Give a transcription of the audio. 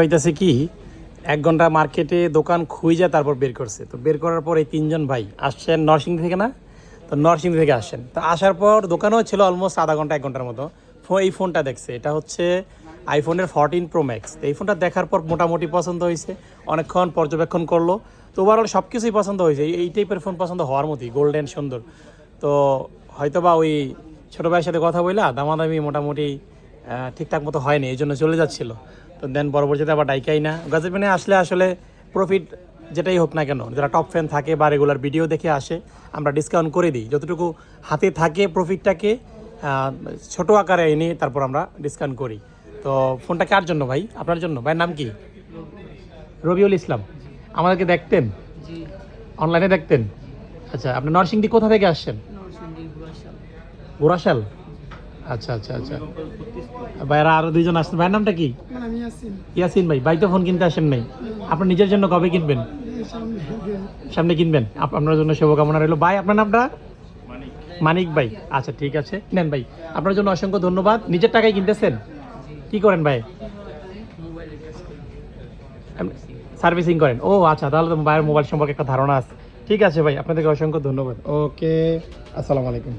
হইতেছে কি 1 ঘন্টা মার্কেটে দোকান খুঁজে তারপর বের করছে। তো বের করার পর এই 3জন ভাই আসছেন নরসিংদী থেকে, না তো নরসিংদী থেকে আসছেন। তো আসার পর দোকানেও ছিল অলমোস্ট আধা ঘন্টা 1 ঘন্টার মতো। এই ফোনটা দেখছে, এটা হচ্ছে আইফোনের 14 প্রো ম্যাক্স। তো এই ফোনটা দেখার পর মোটামুটি পছন্দ হয়েছে, অনেকক্ষণ পর্যবেক্ষণ করলো। তো ওভারঅল সব কিছুই পছন্দ হয়েছে। এই টাইপের ফোন পছন্দ হওয়ার মতোই, গোল্ডেন সুন্দর। তো হয়তোবা ওই ছোটো ভাইয়ের সাথে কথা বললা দামাদামি মোটামুটি ঠিকঠাক মতো হয়নি, এই জন্য চলে যাচ্ছিলো। তো দেন পরবর্তীতে আবার ডাইকাই না গাজীপুরে আসলে আসলে প্রফিট যেটাই হোক না কেন, যারা টপ ফ্যান থাকে বা রেগুলার ভিডিও দেখে আসে, আমরা ডিসকাউন্ট করে দিই যতটুকু হাতে থাকে। প্রফিটটাকে ছোটো আকারে এনে তারপর আমরা ডিসকাউন্ট করি। তো ফোনটা কার জন্য ভাই? আপনার জন্য। ভাইয়ের নাম কি? রবিউল ইসলাম। আমাদেরকে দেখতেন, অনলাইনে দেখতেন? আচ্ছা, আপনি নরসিংদী কোথা থেকে আসছেন? গোরাশাল। আচ্ছা আচ্ছা আচ্ছা, ভাইয়ারা আরো 2 জন আসছেন। ভাইয়ের নামটা কি? ইয়াসিন ভাই। ভাই তো ফোন কিনতে আসেন নাই, আপনার নিজের জন্য কবে কিনবেন? সামনে কিনবেন। আপনার জন্য শুভকামনা রইল। ভাই আপনার নামটা? মানিক ভাই। আচ্ছা ঠিক আছে, নেন ভাই, আপনার জন্য অসংখ্য ধন্যবাদ। নিজের টাকায় কিনতেছেন? কি করেন ভাই? সার্ভিসিং করেন? ও আচ্ছা, তাহলে তো ভাইয়ের মোবাইল সম্পর্কে একটা ধারণা আছে। ঠিক আছে ভাই, আপনাদেরকে অসংখ্য ধন্যবাদ। ওকে, আসসালামু আলাইকুম।